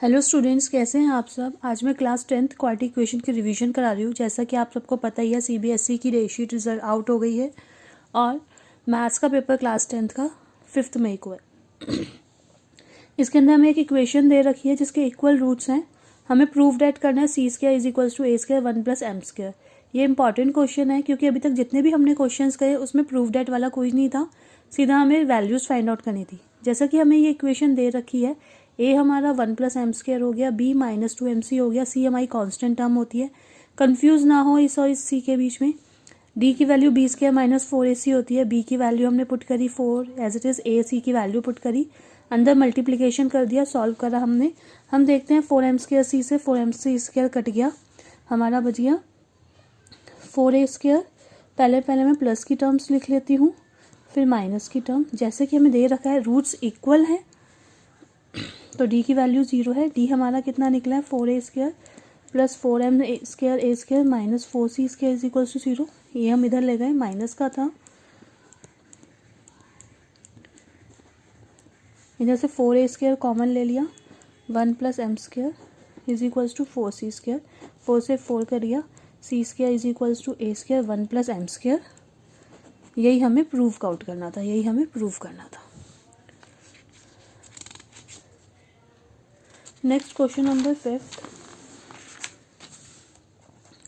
Hello students, कैसे हैं आप सब। आज मैं क्लास 10th क्वाड्रेटिक इक्वेशन की रिवीजन करा रही हूँ। जैसा कि आप सबको पता ही है, सीबीएसई की डेटशीट रिजल्ट आउट हो गई है और मैथ्स का पेपर क्लास 10th का 5 मई को है। इसके अंदर हमें एक इक्वेशन दे रखी है जिसके इक्वल रूट्स हैं। हमें प्रूव डेट करना है c square is equals to a square 1 + m square. ये इंपॉर्टेंट क्वेश्चन है क्योंकि अभी तक जितने भी हमने क्वेश्चंस करे उसमें प्रूव डेट वाला कोई नहीं था, सीधा हमें वैल्यूज़ फाइंड आउट करनी थी। जैसा कि हमें ये इक्वेशन दे रखी है, ए हमारा 1 + एम स्क्वायर हो गया, बी -2mc हो गया, सी हमारी कांस्टेंट टर्म होती है, कंफ्यूज ना हो इस और इस सी के बीच में। डी की वैल्यू बी स्क्वायर -4ac होती है, बी की वैल्यू हमने पुट करी 4 एज इट इज़, ए सी की वैल्यू पुट करी, अंदर मल्टीप्लिकेशन कर दिया, सॉल्व करा हमने। हम देखते हैं 4m² सी से 4mc² कट गया, हमारा बच गया 4a²। पहले मैं प्लस की टर्म्स लिख लेती हूँ, फिर माइनस की टर्म। जैसे कि हमें दे रखा है रूट्स इक्वल हैं तो डी की वैल्यू 0 है। डी हमारा कितना निकला है 4a² + 4m² a² - 4c² is equal to 0। ये हम इधर ले गए, माइनस का था, इधर से 4a² कॉमन ले लिया, 1 + m² is equals to 4c²। 4 से 4 कर दिया, c² is equals to a² 1 + m²। यही हमें प्रूव आउट करना था, next question number 5।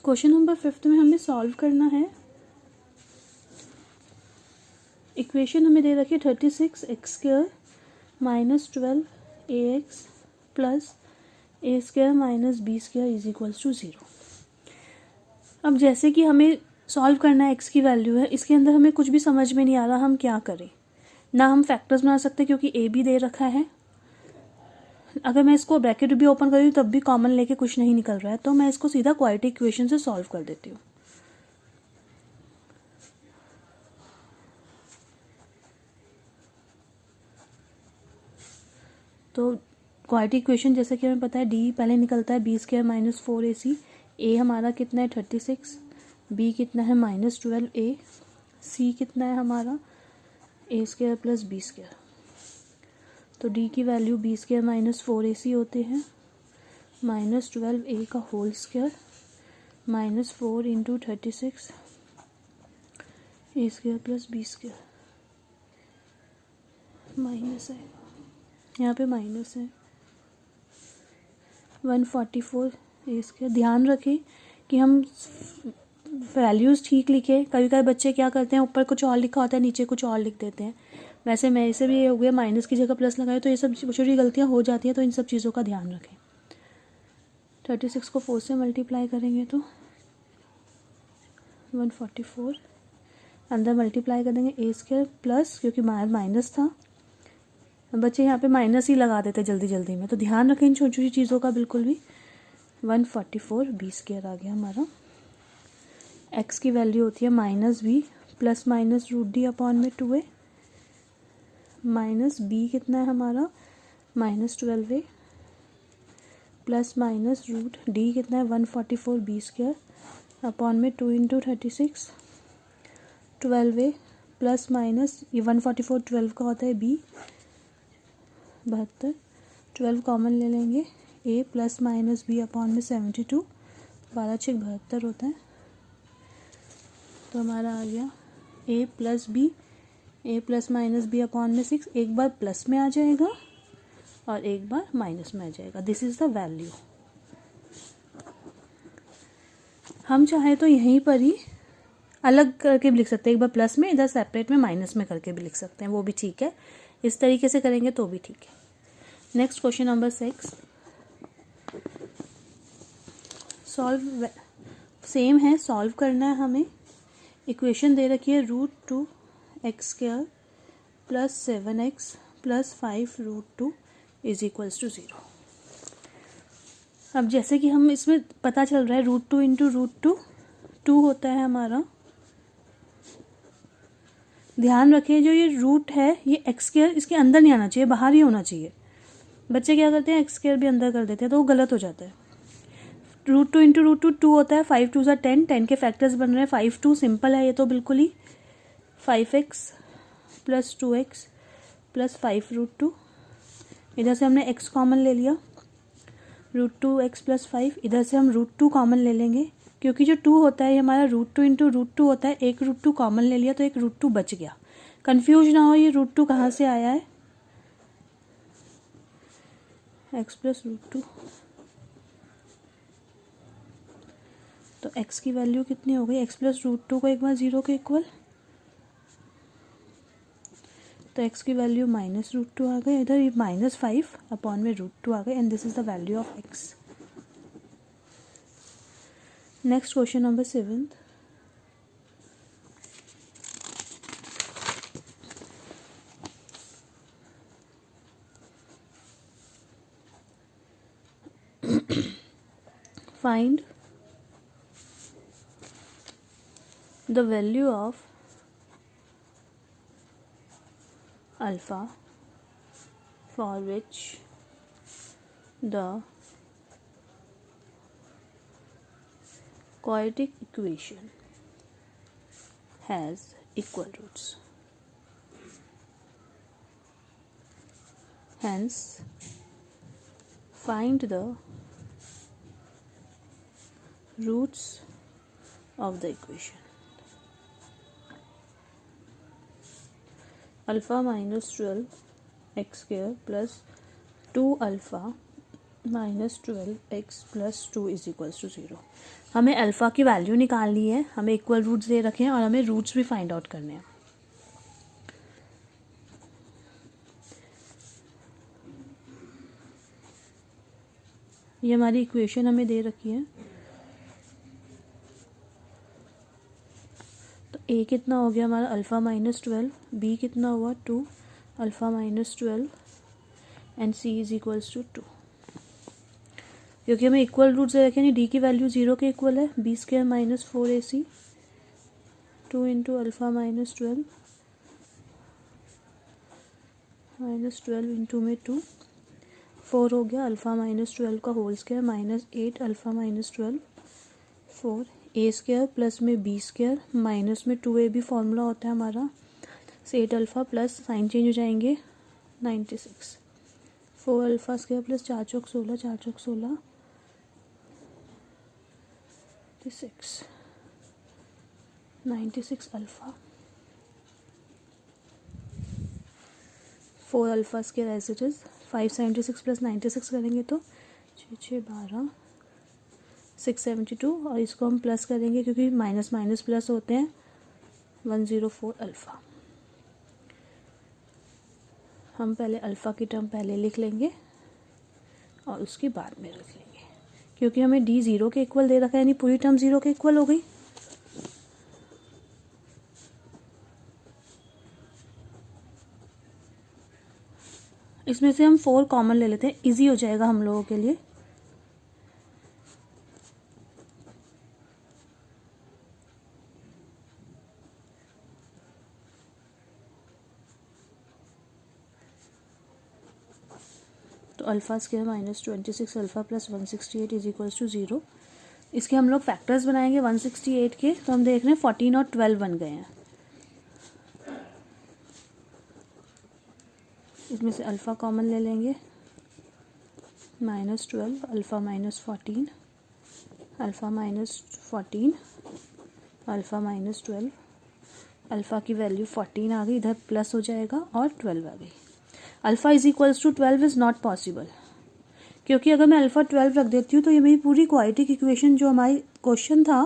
Question number 5 में हमें सॉल्व करना है। इक्वेशन हमें दे रखी है 36x² - 12ax + a² - b² is equals to 0। अब जैसे कि हमें सॉल्व करना है, x की वैल्यू है, इसके अंदर हमें कुछ भी समझ में नहीं आ रहा हम क्या करें। ना हम फैक्टर्स बना सकते क्योंकि a भी दे रखा है, अगर मैं इसको ब्रैकेट भी ओपन करूँ तब भी कॉमन लेके कुछ नहीं निकल रहा है, तो मैं इसको सीधा क्वाड्रेटिक इक्वेशन से सॉल्व कर देती हूँ। तो क्वाड्रेटिक इक्वेशन जैसे कि हमें पता है, डी पहले निकलता है b² - 4ac, ए हमारा कितना है 36, बी कितना है -12a, सी कितना है हमारा a² + b²। तो डी की वैल्यू b² - 4ac होते हैं, -12a का whole square -4 × 36 a² + b², minus है, यहाँ पे माइनस है 144 a²। ध्यान रखें कि हम वैल्यूज़ ठीक लिखें। कभी कभी बच्चे क्या करते हैं, ऊपर कुछ और लिखा होता है, नीचे कुछ और लिख देते हैं। वैसे मेरे से भी ये हो गया, माइनस की जगह प्लस लगाए, तो ये सब छोटी छोटी गलतियाँ हो जाती हैं, तो इन सब चीज़ों का ध्यान रखें। 36 को 4 से मल्टीप्लाई करेंगे तो 144, अंदर मल्टीप्लाई कर देंगे a² प्लस, क्योंकि माइनस था, बच्चे यहाँ पे माइनस ही लगा देते जल्दी जल्दी में, तो ध्यान रखें इन छोटी छोटी चीज़ों का बिल्कुल भी। 144 b² आ गया हमारा। x की वैल्यू होती है -b ± √d/2a, माइनस b कितना है हमारा -12a ± √d कितना है 144 b² / 2 × 36, 12a प्लस माइनस, ये 144 12 का होता है b, 72, 12 कॉमन ले लेंगे, a ± b/में 72, 12 × 6 = 72 होता है। तो हमारा आ गया a + b, a ± b/में 6, एक बार प्लस में आ जाएगा और एक बार माइनस में आ जाएगा। This is the value. हम चाहे तो यहीं पर ही अलग करके भी लिख सकते हैं, एक बार प्लस में, इधर सेपरेट में माइनस में करके भी लिख सकते हैं, वो भी ठीक है। इस तरीके से करेंगे तो भी ठीक है। Next question number 6, solve same है, सॉल्व करना है हमें। इक्वेशन दे रखी है √2x² + 7x + 5 √2 is equals to 0। अब जैसे कि हम इसमें पता चल रहा है √2 × √2 2 होता है हमारा। ध्यान रखें जो ये रूट है ये x² इसके अंदर नहीं आना चाहिए, बाहर ही होना चाहिए। बच्चे क्या करते हैं, x² भी अंदर कर देते हैं, तो वो गलत हो जाता है। √2 × √2 2 होता है, 5 2 = 10, 10 के फैक्टर्स बन रहे हैं, 5 2 सिंपल है ये तो बिल्कुल ही, 5x + 2x + 5 √2, इधर से हमने x कॉमन ले लिया, √2x+5, इधर से हम √2 कॉमन ले लेंगे क्योंकि जो 2 होता है ये हमारा √2 इंटू √2 होता है। एक √2 कॉमन ले लिया तो एक √2 बच गया। कंफ्यूज ना हो ये √2 कहाँ से आया है, x प्लस √2। तो x की वैल्यू कितनी हो गई, x प्लस √2 को एक बार 0 के इक्वल, तो x की वैल्यू -√2 आ गई। इधर -5 अपॉन में √2 आ गए and this is the value of x। Next question number 7th। Find the value of alpha for which the quadratic equation has equal roots. Hence, find the roots of the equation. Alpha minus 12 x square plus 2 alpha minus 12 x plus 2 is equals to 0। हमें alpha की value निकालनी है, हमें equal roots दे रखे हैं और हमें roots भी फाइंड आउट करने हैं। ये हमारी इक्वेशन हमें दे रखी है। तो a कितना हो गया हमारा अल्फ़ा माइनस 12, b कितना हुआ 2 alpha minus 12 and c is equals to 2। क्योंकि हमें इक्वल रूट्स दे रखे हैं, d की वैल्यू 0 के इक्वल है, b square minus 4ac 2 into alpha minus 12 into में 2 4 हो गया, अल्फ़ा माइनस 12 का whole square minus 8 alpha minus 12 4 A square plus में बी स्क्वायर माइनस में 2a भी फॉर्मूला होता है हमारा, 8 अल्फ़ा प्लस साइन चेंज हो जाएंगे 96 4 अल्फ़ा स्क्वायर प्लस 4 चौक 16 4 चौक 16 96 alpha 4 alpha square as it is 576 plus 96 करेंगे तो 6 12 672 और इसको हम प्लस करेंगे क्योंकि माइनस माइनस प्लस होते हैं 104 अल्फ़ा। हम पहले अल्फ़ा की टर्म पहले लिख लेंगे और उसके बाद में रख लेंगे क्योंकि हमें d 0 के इक्वल दे रखा है, यानी पूरी टर्म 0 के इक्वल हो गई। इसमें से हम 4 कॉमन ले लेते हैं, इजी हो जाएगा हम लोगों के लिए। तो alpha square minus 26 alpha plus 168 is equals to 0। इसके हम लोग फैक्टर्स बनाएंगे 168 के, तो हम देख रहे हैं 14 और 12 बन गए हैं। इसमें से अल्फ़ा कॉमन ले लेंगे minus 12 alpha minus 14 alpha minus 14 alpha minus 12 alpha की वैल्यू 14 आ गई, इधर प्लस हो जाएगा और 12 आ गई। Alpha is equals to 12 is not possible क्योंकि अगर मैं अल्फ़ा 12 रख देती हूँ तो ये मेरी पूरी क्वाड्रेटिक इक्वेशन जो हमारी क्वेश्चन था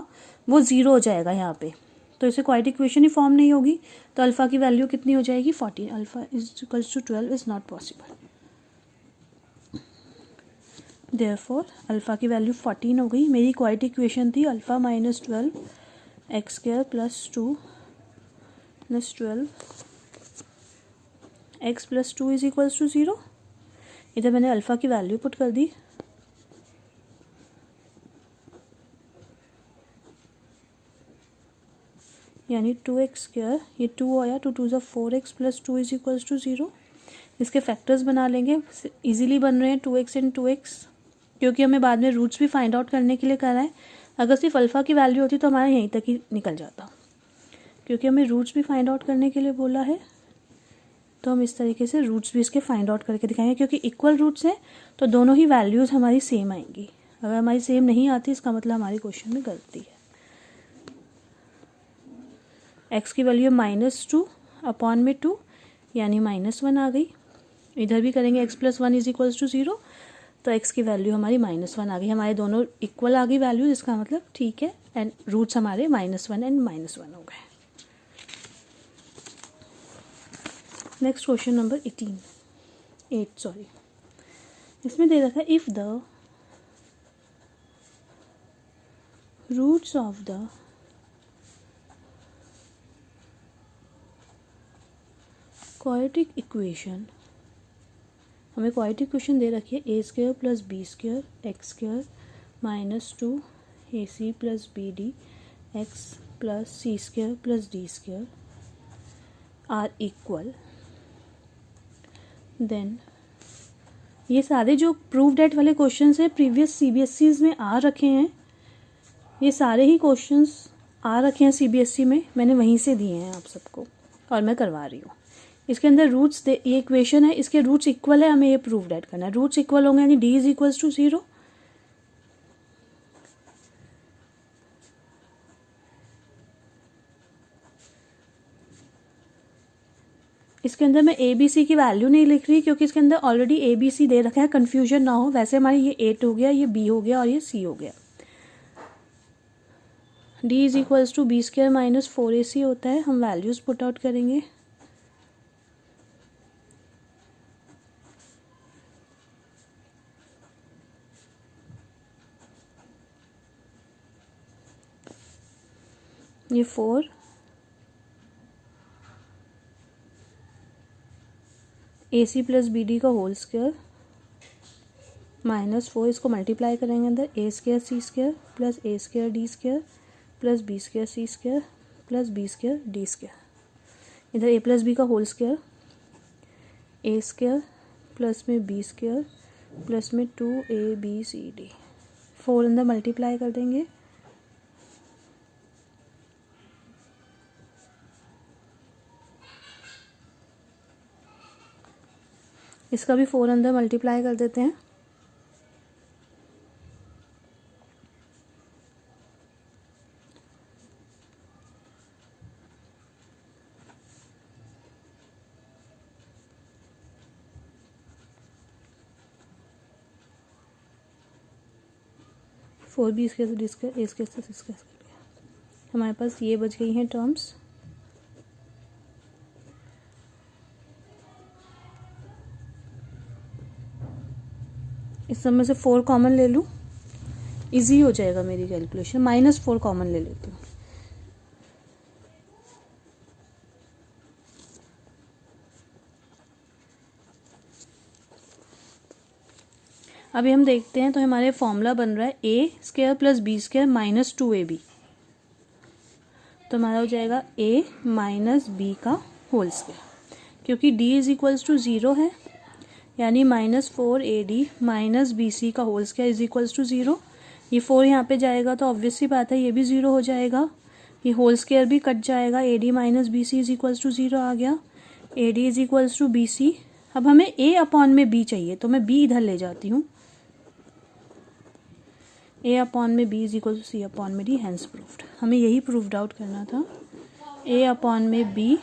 वो 0 हो जाएगा यहाँ पे, तो इसे क्वाड्रेटिक इक्वेशन ही फॉर्म नहीं होगी। तो अल्फ़ा की वैल्यू कितनी हो जाएगी 14। Alpha is equals to 12 is not possible, therefore alpha की वैल्यू 14 हो गई। मेरी क्वाड्रेटिक इक्वेशन थी alpha minus 12 x square plus 2 plus 12 x plus 2 is equals to 0। इधर मैंने अल्फ़ा की वैल्यू पुट कर दी, यानी 2x स्क्वायर, ये 2 आया, 2 2 4x plus 2 is equals to 0। इसके फैक्टर्स बना लेंगे, इजीली बन रहे हैं 2x एंड 2x क्योंकि हमें बाद में रूट्स भी फाइंड आउट करने के लिए करा है। अगर सिर्फ अल्फ़ा की वैल्यू होती तो हमारा यहीं तक ही निकल जाता, क्योंकि हमें रूट्स भी फाइंड आउट करने के लिए बोला है। तो हम इस तरीके से रूट्स भी इसके फाइंड आउट करके दिखाएंगे, क्योंकि इक्वल रूट्स हैं तो दोनों ही वैल्यूज़ हमारी सेम आएंगी। अगर हमारी सेम नहीं आती इसका मतलब हमारी क्वेश्चन में गलती है। x की वैल्यू -2 अपॉन में 2 यानी -1 आ गई। इधर भी करेंगे x + 1 = 0, तो x की वैल्यू हमारी -1 आ गई। हमारे दोनों इक्वल आ गई वैल्यू, इसका मतलब ठीक है, एंड रूट्स हमारे -1 एंड -1 हो गए। नेक्स्ट क्वेश्चन नंबर 8 इसमें दे रखा है if the roots of the quadratic equation, हमें क्वाड्रेटिक इक्वेशन दे रखी है a² + b² x² -2 ac + bd x + c² + d² are equal, then ये सारे जो प्रूव डेट वाले क्वेश्चंस हैं प्रीवियस CBSEs में आ रखे हैं, ये सारे ही क्वेश्चंस आ रखे हैं CBSE में, मैंने वहीं से दिए हैं आप सबको और मैं करवा रही हूँ। इसके अंदर रूट्स ये इक्वेशन है, इसके रूट्स इक्वल है, हमें ये प्रूव डेट करना है। रूट्स इक्वल होंगे यानी d = 0, इसके अंदर मैं ABC की वैल्यू नहीं लिख रही क्योंकि इसके अंदर ऑलरेडी ABC दे रखा है, कन्फ्यूजन ना हो। वैसे हमारी ये 8 हो गया, ये B हो गया और ये C हो गया। d = b² - 4ac होता है, हम वैल्यूज़ पुट आउट करेंगे। ये 4 AC + BD का होल स्क्वायर -4, इसको मल्टीप्लाई करेंगे अंदर a² c² + a² d² + b² c² + b² d²। इधर a + b का होल स्क्वायर a² प्लस में b² प्लस में 2abcd, 4 अंदर मल्टीप्लाई कर देंगे। इसका भी 4 अंदर मल्टीप्लाई कर देते हैं। Four b square d square a square से स्क्वायर कट गया, हमारे पास ये बच गई हैं टर्म्स। इस सब में से 4 कॉमन ले लूँ, इजी हो जाएगा मेरी कैलकुलेशन। -4 कॉमन ले लेती हूँ। अभी हम देखते हैं, तो हमारे फॉर्मूला बन रहा है a² + b² - 2ab, तो हमारा हो जाएगा a - b का होल स्क्वायर, क्योंकि d = 0 है यानी -4ad - bc का होल स्क्वायर = 0। ये 4 यहाँ पे जाएगा तो ऑब्वियस सी बात है ये भी 0 हो जाएगा, ये होल स्क्वायर भी कट जाएगा, ad - bc = 0 आ गया, ad = bc। अब हमें a/में b चाहिए, तो मैं b इधर ले जाती हूँ, a/में b = c/d, हैंस प्रूव्ड। हमें यही प्रूव्ड आउट करना था, a/में b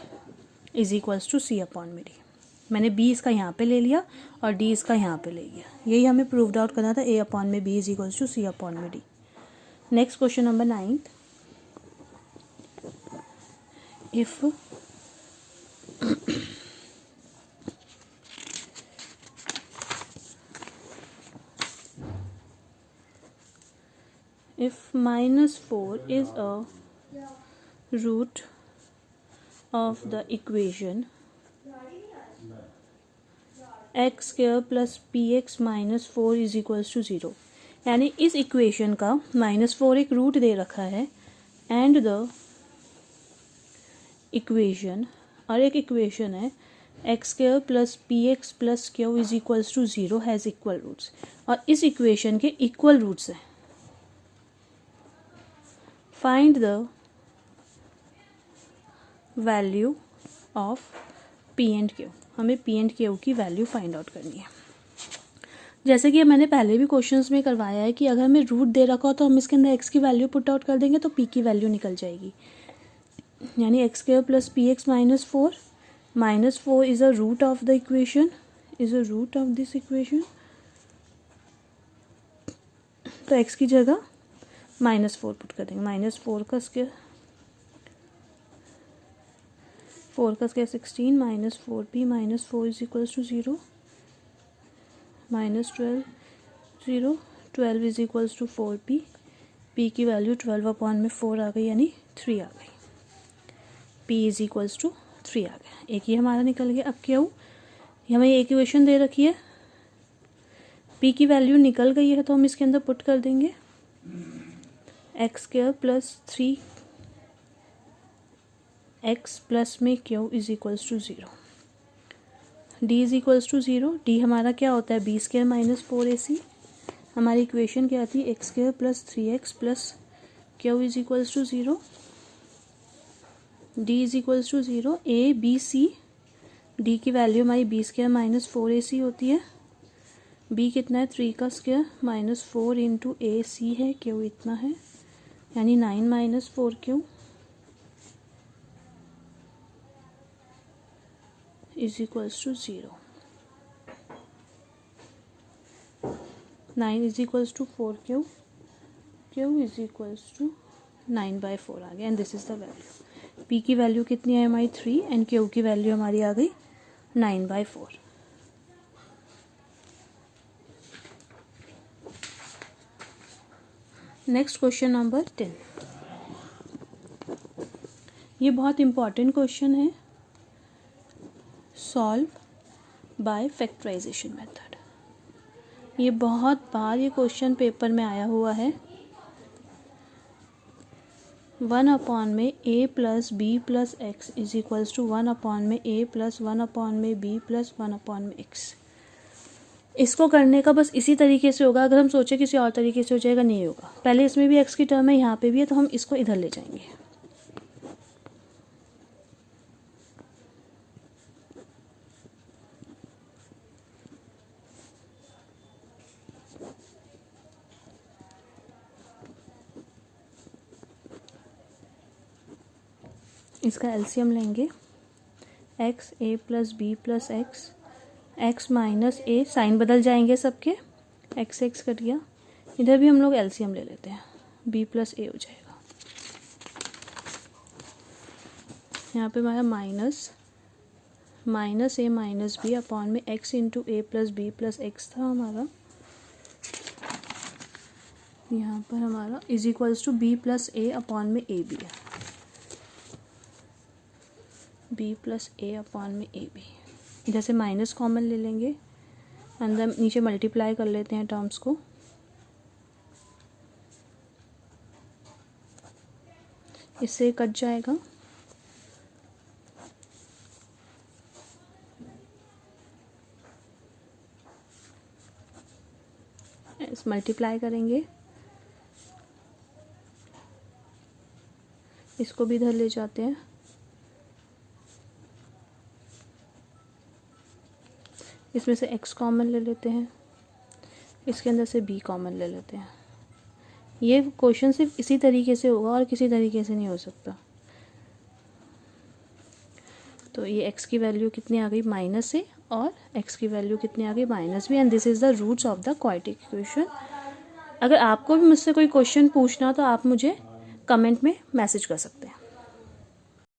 = c/d। मैंने b इसका यहाँ पे ले लिया और d इसका यहाँ पे ले लिया, यही हमें प्रूव्ड आउट करना था, a/में b = c/d। Next question number 9, if -4 is a root of the equation x² + px - 4 = 0, यानी इस इक्वेशन का -4 एक रूट दे रखा है एंड द इक्वेशन, और एक इक्वेशन है x² + px + q = 0 has equal roots, और इस इक्वेशन के इक्वल रूट्स हैं। Find the value of p and q। हमें पी एंड क्यू की वैल्यू फाइंड आउट करनी है। जैसे कि मैंने पहले भी क्वेश्चंस में करवाया है कि अगर हमें रूट दे रखा हो तो हम इसके अंदर एक्स की वैल्यू पुट आउट कर देंगे तो पी की वैल्यू निकल जाएगी, यानी x square plus P x minus four is a root of the equation, is a root of this equation. तो एक्स की जगह -4 पुट कर देंगे, -4 का स्क्वायर 16 -4p -4 is equals to 0, -12 0, 12 is equals to 4p, p की वैल्यू 12/4 आ गई यानी 3 आ गई, p इज इक्वल्स टू 3 आ गया। एक ये हमारा निकल गया। अब क्या हो, हमें ये इक्वेशन दे रखी है, p की वैल्यू निकल गई है तो हम इसके अंदर पुट कर देंगे x square plus 3x plus में q is equals to 0, d is equals to 0, d हमारा क्या होता है b स्क्वायर माइनस 4ac। हमारी इक्वेशन क्या आती है x square plus 3x plus q is equals to 0, d is equals to 0, a b c, d की value हमारी b स्क्वायर माइनस 4ac होती है, b कितना है 3 का स्क्वायर माइनस 4 इंटू ए सी है, q इतना है यानी 9 - 4q is equals to 0, 9 is equals to 4q, q is equals to 9/4 आ गया and this is the value. p की वैल्यू कितनी है हमारी 3 एंड q की वैल्यू हमारी आ गई 9/4। नेक्स्ट क्वेश्चन नंबर 10, ये बहुत इम्पॉर्टेंट क्वेश्चन है, सॉल्व बाय फैक्टराइजेशन मेथड। ये बहुत बार ये क्वेश्चन पेपर में आया हुआ है। 1 में a plus B plus x is equals to 1 में a प्लस 1 में b प्लस 1 में x। इसको करने का बस इसी तरीके से होगा, अगर हम सोचे किसी और तरीके से हो जाएगा नहीं होगा। पहले इसमें भी x की टर्म है, यहाँ पे भी है, तो हम इसको इधर ले जाएंगे। इसका एलसीएम लेंगे, x a plus B plus x, x minus a, sign बदल जाएंगे सबके, एक्स एक्स कट गया, इधर भी हम लोग एलसीएम ले लेते हैं, बी प्लस ए हो जाएगा। यहाँ पे हमारा minus A minus B upon में x into A plus B plus x था हमारा, यहाँ पर हमारा is equals to B plus A upon में ए बी है, बी प्लस ए अपॉन में ए बी। इधर से माइनस कॉमन ले लेंगे, अंदर नीचे मल्टीप्लाई कर लेते हैं टर्म्स को, इससे कट जाएगा, इस मल्टीप्लाई करेंगे, इसको भी इधर ले जाते हैं, इसमें से x कॉमन ले लेते हैं, इसके अंदर से b कॉमन ले लेते हैं। ये क्वेश्चन सिर्फ इसी तरीके से होगा और किसी तरीके से नहीं हो सकता। तो ये x की वैल्यू कितनी आ गई -a और x की वैल्यू कितनी आ गई -b and this is the roots of the quadratic equation. अगर आपको भी मुझसे कोई क्वेश्चन पूछना तो आप मुझे कमेंट में मैसेज कर सकते हैं।